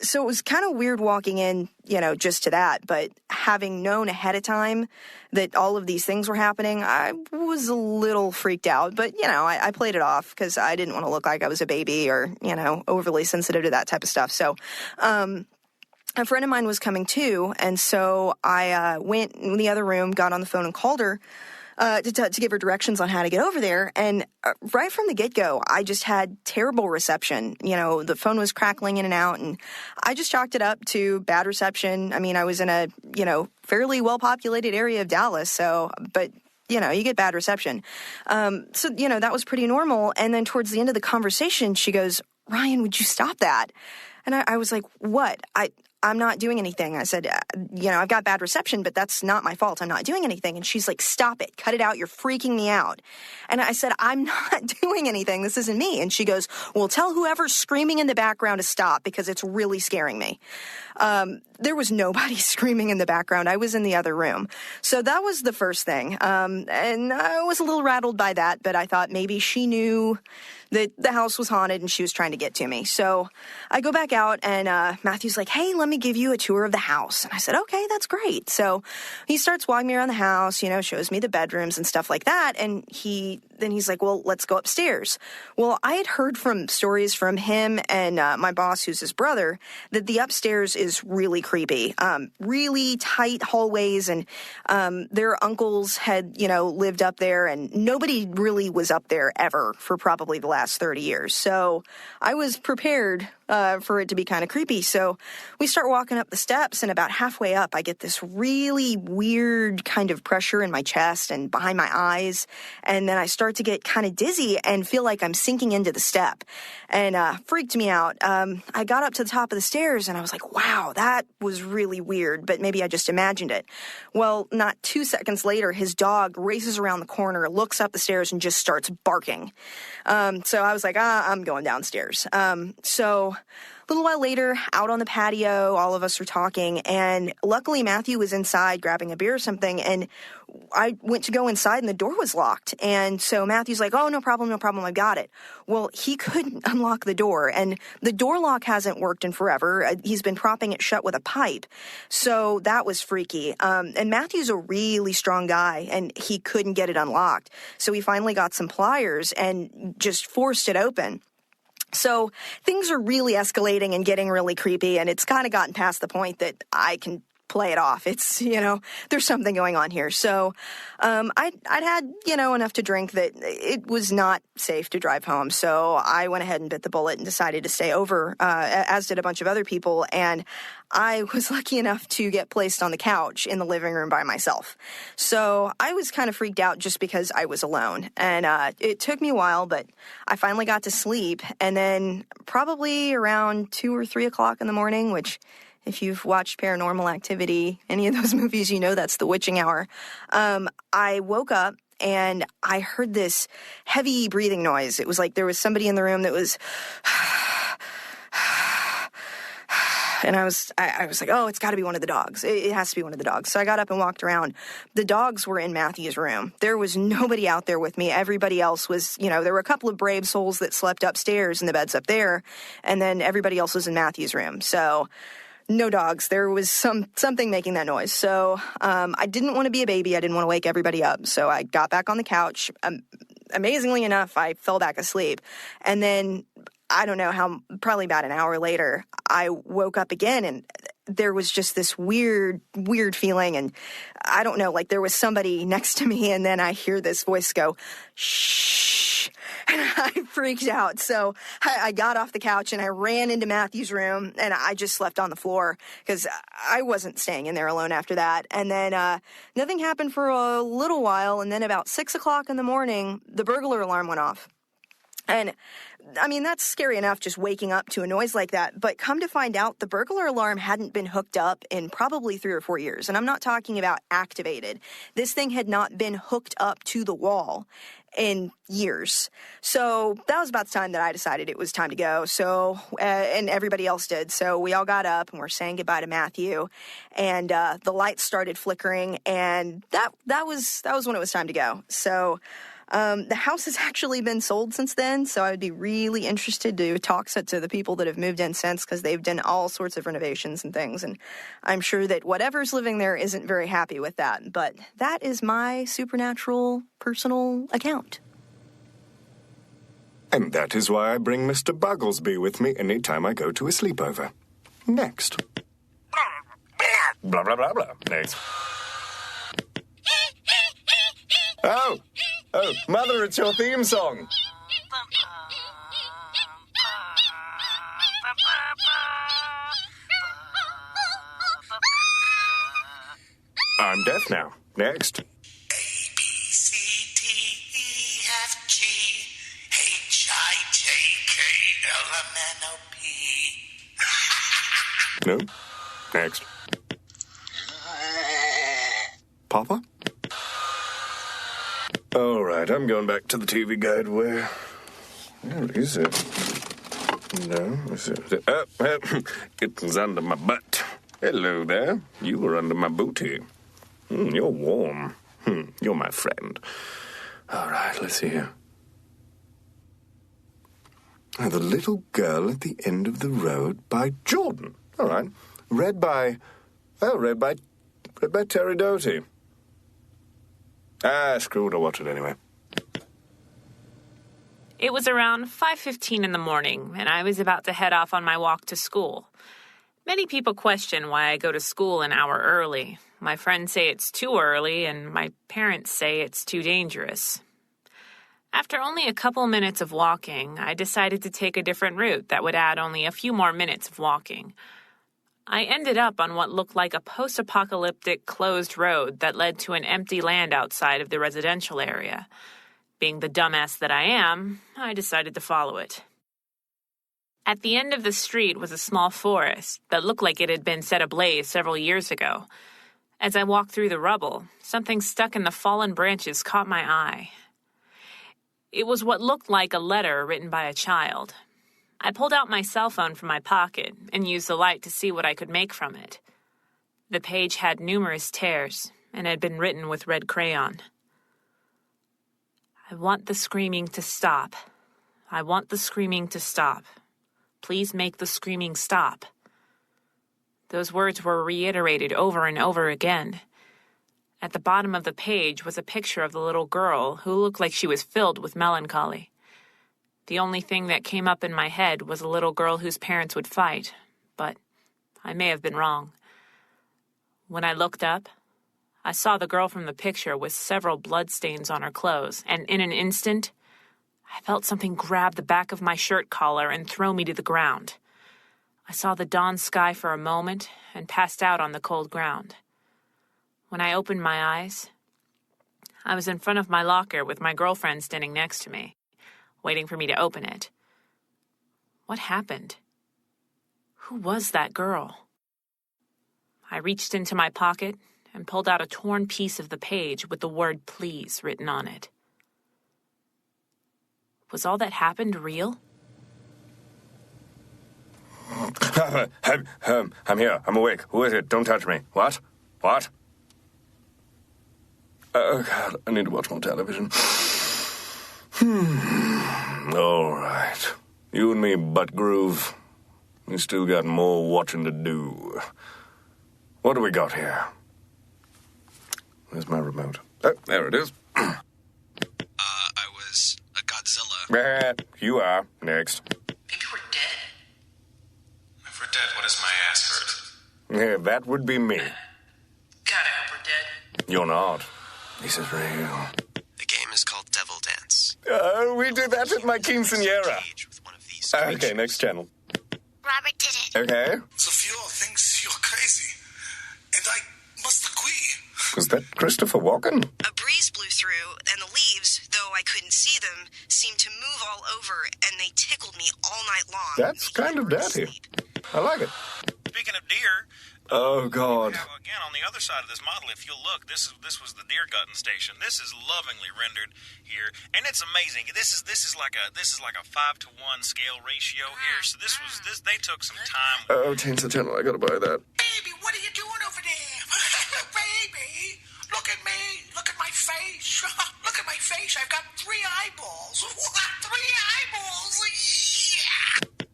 So it was kind of weird walking in, just to that. But having known ahead of time that all of these things were happening, I was a little freaked out. But, I played it off because I didn't want to look like I was a baby or, overly sensitive to that type of stuff. So a friend of mine was coming too. And so I went in the other room, got on the phone and called her to give her directions on how to get over there. And right from the get-go, I just had terrible reception. The phone was crackling in and out, and I just chalked it up to bad reception. I mean, I was in a, fairly well-populated area of Dallas, but you get bad reception. So, that was pretty normal. And then towards the end of the conversation, she goes, "Ryan, would you stop that?" And I was like, "What? I'm not doing anything." I said, I've got bad reception, but that's not my fault. I'm not doing anything. And she's like, "Stop it. Cut it out. You're freaking me out." And I said, "I'm not doing anything. This isn't me." And she goes, "Well, tell whoever's screaming in the background to stop because it's really scaring me." There was nobody screaming in the background. I was in the other room. So that was the first thing. And I was a little rattled by that, but I thought maybe she knew that the house was haunted and she was trying to get to me. So I go back out, and Matthew's like, "Hey, let me give you a tour of the house." And I said, "Okay, that's great." So he starts walking me around the house, shows me the bedrooms and stuff like that. And then he's like, "Well, let's go upstairs." Well, I had heard from stories from him and my boss, who's his brother, that the upstairs is really creepy, really tight hallways, and their uncles had, lived up there, and nobody really was up there ever for probably the last 30 years. So I was prepared for it to be kind of creepy. So we start walking up the steps, and about halfway up, I get this really weird kind of pressure in my chest and behind my eyes. And then I start to get kind of dizzy and feel like I'm sinking into the step, and freaked me out. I got up to the top of the stairs, and I was like, wow, that was really weird, but maybe I just imagined it. Well, not 2 seconds later, his dog races around the corner, looks up the stairs, and just starts barking. So I was like, I'm going downstairs. So a little while later, out on the patio, all of us were talking, and luckily Matthew was inside grabbing a beer or something, and I went to go inside, and the door was locked. And so Matthew's like, "Oh, no problem, I've got it." Well, he couldn't unlock the door, and the door lock hasn't worked in forever. He's been propping it shut with a pipe. So that was freaky. And Matthew's a really strong guy, and he couldn't get it unlocked. So he finally got some pliers and just forced it open. So things are really escalating and getting really creepy, and it's kind of gotten past the point that I can play it off. It's, there's something going on here. So I'd had, enough to drink that it was not safe to drive home. So I went ahead and bit the bullet and decided to stay over, as did a bunch of other people. And I was lucky enough to get placed on the couch in the living room by myself. So I was kind of freaked out just because I was alone. And it took me a while, but I finally got to sleep. And then probably around 2 or 3 o'clock in the morning, which, if you've watched Paranormal Activity, any of those movies, that's the witching hour. I woke up and I heard this heavy breathing noise. It was like there was somebody in the room that was... And I was like, oh, it's got to be one of the dogs. It has to be one of the dogs. So I got up and walked around. The dogs were in Matthew's room. There was nobody out there with me. Everybody else was, there were a couple of brave souls that slept upstairs in the beds up there. And then everybody else was in Matthew's room. So no dogs. There was something making that noise. So I didn't want to be a baby. I didn't want to wake everybody up. So I got back on the couch. Amazingly enough, I fell back asleep. And then, I don't know how, probably about an hour later, I woke up again, and there was just this weird feeling. And I don't know, like there was somebody next to me, and then I hear this voice go, shh. And I freaked out. So I got off the couch and I ran into Matthew's room, and I just slept on the floor because I wasn't staying in there alone after that. And then nothing happened for a little while. And then about 6 o'clock in the morning, the burglar alarm went off. And I mean, that's scary enough just waking up to a noise like that. But come to find out, the burglar alarm hadn't been hooked up in probably 3 or 4 years. And I'm not talking about activated. This thing had not been hooked up to the wall in years. So that was about the time that I decided it was time to go. So, and everybody else did. So we all got up and we're saying goodbye to Matthew, and the lights started flickering, and that was when it was time to go. So the house has actually been sold since then, so I would be really interested to talk to the people that have moved in since, because they've done all sorts of renovations and things, and I'm sure that whatever's living there isn't very happy with that. But that is my supernatural personal account. And that is why I bring Mr. Bugglesby with me any time I go to a sleepover. Next. Blah, blah, blah, blah. Next. Oh, Mother, it's your theme song. I'm deaf now. Next. No. Next. Papa? All right, I'm going back to the TV guide. Where is it? No, is it? It's under my butt. Hello there. You were under my booty. You're warm. You're my friend. All right, let's see here. The Little Girl at the End of the Road by Jordan. All right. Read by Terri Doty. Screw it, I'll watch it anyway. It was around 5:15 in the morning, and I was about to head off on my walk to school. Many people question why I go to school an hour early. My friends say it's too early, and my parents say it's too dangerous. After only a couple minutes of walking, I decided to take a different route that would add only a few more minutes of walking. I ended up on what looked like a post-apocalyptic closed road that led to an empty land outside of the residential area. Being the dumbass that I am, I decided to follow it. At the end of the street was a small forest that looked like it had been set ablaze several years ago. As I walked through the rubble, something stuck in the fallen branches caught my eye. It was what looked like a letter written by a child. I pulled out my cell phone from my pocket and used the light to see what I could make from it. The page had numerous tears and had been written with red crayon. I want the screaming to stop. I want the screaming to stop. Please make the screaming stop. Those words were reiterated over and over again. At the bottom of the page was a picture of the little girl who looked like she was filled with melancholy. The only thing that came up in my head was a little girl whose parents would fight, but I may have been wrong. When I looked up, I saw the girl from the picture with several bloodstains on her clothes, and in an instant, I felt something grab the back of my shirt collar and throw me to the ground. I saw the dawn sky for a moment and passed out on the cold ground. When I opened my eyes, I was in front of my locker with my girlfriend standing next to me, waiting for me to open it. What happened? Who was that girl? I reached into my pocket and pulled out a torn piece of the page with the word "please" written on it. Was all that happened real? I'm here. I'm awake. Who is it? Don't touch me. What? Oh, God, I need to watch more television. All right. You and me, butt groove. We still got more watching to do. What do we got here? Where's my remote? Oh, there it is. I was a Godzilla. You are. Next. Maybe we're dead. If we're dead, what does my ass hurt? Yeah, that would be me. God, I hope we're dead. You're not. This is real. The game is called Devil Dance. Oh, we did that at my quinceañera. Okay, next channel. Robert did it. Okay. Sophia thinks you're crazy, and I must agree. Was that Christopher Walken? A breeze blew through, and the leaves, though I couldn't see them, seemed to move all over, and they tickled me all night long. That's kind of dirty. I like it. Speaking of deer... Oh, God. Again, on the other side of this model, if you'll look, this was the deer gutting station. This is lovingly rendered here, and it's amazing. This is like a 5-to-1 scale ratio here. So they took some time. Oh, change the channel. I gotta buy that. Baby, what are you doing over there? Baby, look at me. Look at my face. Look at my face. I've got 3 eyeballs. 3 eyeballs. Yeah.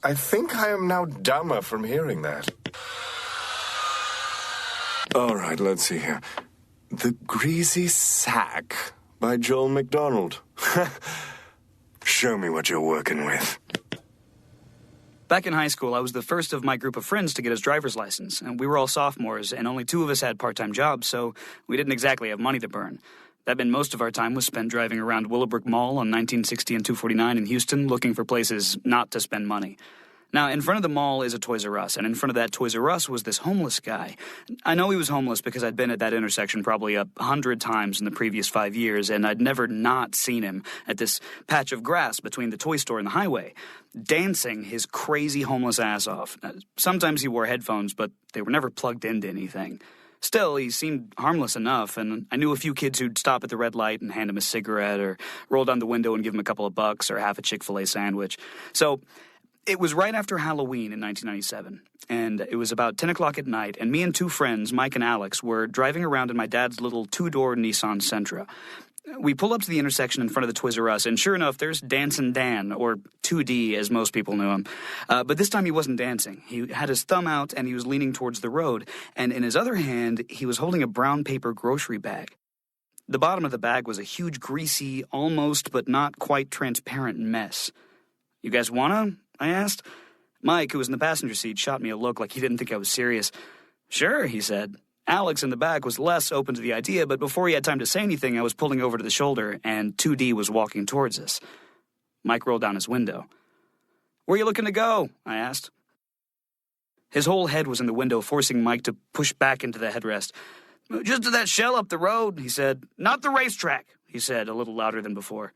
I think I am now dumber from hearing that. All right, let's see here. The Greasy Sack by Joel McDonald. Show me what you're working with. Back in high school, I was the first of my group of friends to get his driver's license, and we were all sophomores, and only 2 of us had part-time jobs, so we didn't exactly have money to burn. That meant most of our time was spent driving around Willowbrook Mall on 1960 and 249 in Houston, looking for places not to spend money. Now, in front of the mall is a Toys R Us, and in front of that Toys R Us was this homeless guy. I know he was homeless because I'd been at that intersection probably 100 times in the previous 5 years, and I'd never not seen him at this patch of grass between the toy store and the highway, dancing his crazy homeless ass off. Sometimes he wore headphones, but they were never plugged into anything. Still, he seemed harmless enough, and I knew a few kids who'd stop at the red light and hand him a cigarette, or roll down the window and give him a couple of bucks, or half a Chick-fil-A sandwich. So... it was right after Halloween in 1997, and it was about 10 o'clock at night, and me and 2 friends, Mike and Alex, were driving around in my dad's little 2-door Nissan Sentra. We pull up to the intersection in front of the Toys R Us, and sure enough, there's Dancin' Dan, or 2D as most people knew him. But this time he wasn't dancing. He had his thumb out, and he was leaning towards the road, and in his other hand, he was holding a brown paper grocery bag. The bottom of the bag was a huge, greasy, almost but not quite transparent mess. "You guys wanna?" I asked. Mike, who was in the passenger seat, shot me a look like he didn't think I was serious. "Sure," he said. Alex in the back was less open to the idea, but before he had time to say anything, I was pulling over to the shoulder, and 2D was walking towards us. Mike rolled down his window. "Where are you looking to go?" I asked. His whole head was in the window, forcing Mike to push back into the headrest. "Just to that shell up the road," he said. "Not the racetrack," he said, a little louder than before.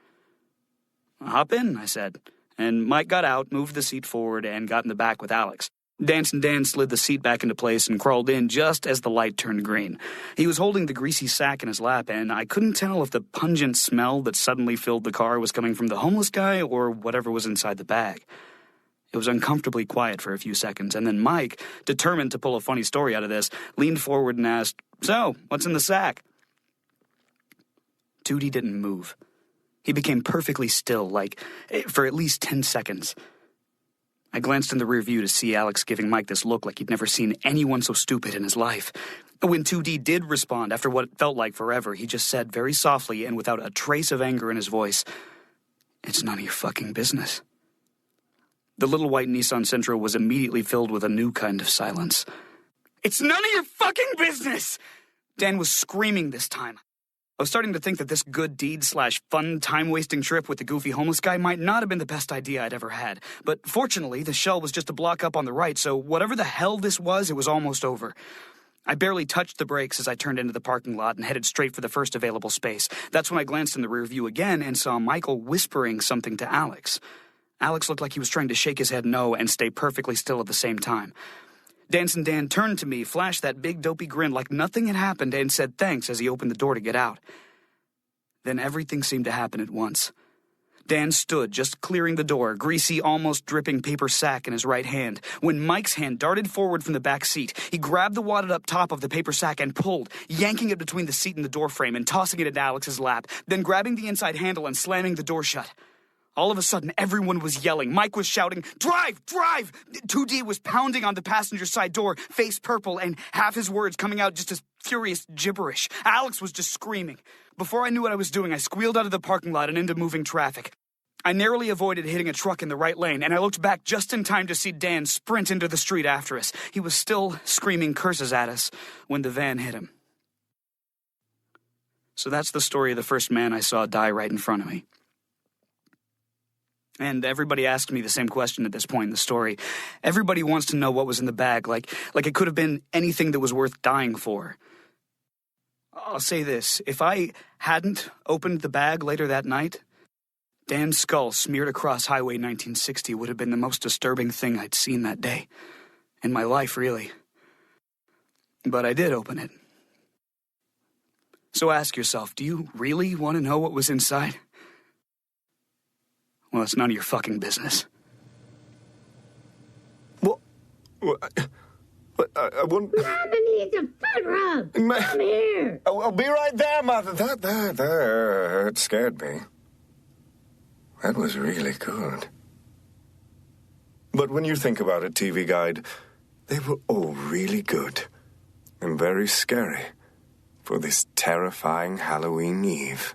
"Hop in," I said. And Mike got out, moved the seat forward, and got in the back with Alex. Dancin' Dan slid the seat back into place and crawled in just as the light turned green. He was holding the greasy sack in his lap, and I couldn't tell if the pungent smell that suddenly filled the car was coming from the homeless guy or whatever was inside the bag. It was uncomfortably quiet for a few seconds, and then Mike, determined to pull a funny story out of this, leaned forward and asked, "So, what's in the sack?" 2D didn't move. He became perfectly still, like, for at least 10 seconds. I glanced in the rear view to see Alex giving Mike this look like he'd never seen anyone so stupid in his life. When 2D did respond after what felt like forever, he just said very softly and without a trace of anger in his voice, "It's none of your fucking business." The little white Nissan Sentra was immediately filled with a new kind of silence. "It's none of your fucking business!" Dan was screaming this time. I was starting to think that this good deed/fun time-wasting trip with the goofy homeless guy might not have been the best idea I'd ever had. But fortunately, the shell was just a block up on the right, so whatever the hell this was, it was almost over. I barely touched the brakes as I turned into the parking lot and headed straight for the first available space. That's when I glanced in the rear view again and saw Michael whispering something to Alex. Alex looked like he was trying to shake his head no and stay perfectly still at the same time. Dancin' Dan turned to me, flashed that big dopey grin like nothing had happened, and said thanks as he opened the door to get out. Then everything seemed to happen at once. Dan stood, just clearing the door, greasy, almost dripping paper sack in his right hand, when Mike's hand darted forward from the back seat. He grabbed the wadded up top of the paper sack and pulled, yanking it between the seat and the door frame and tossing it into Alex's lap, then grabbing the inside handle and slamming the door shut. All of a sudden, everyone was yelling. Mike was shouting, "Drive! Drive!" 2D was pounding on the passenger side door, face purple, and half his words coming out just as furious gibberish. Alex was just screaming. Before I knew what I was doing, I squealed out of the parking lot and into moving traffic. I narrowly avoided hitting a truck in the right lane, and I looked back just in time to see Dan sprint into the street after us. He was still screaming curses at us when the van hit him. So that's the story of the first man I saw die right in front of me. And everybody asked me the same question at this point in the story. Everybody wants to know what was in the bag, like it could have been anything that was worth dying for. I'll say this, if I hadn't opened the bag later that night, Dan's skull smeared across Highway 1960 would have been the most disturbing thing I'd seen that day. In my life, really. But I did open it. So ask yourself, do you really want to know what was inside? Well, it's none of your fucking business. What? I wouldn't... Mama needs a foot rub. Come here. I'll be right there, Mother. That scared me. That was really good. But when you think about it, TV Guide, they were all really good and very scary for this terrifying Halloween Eve.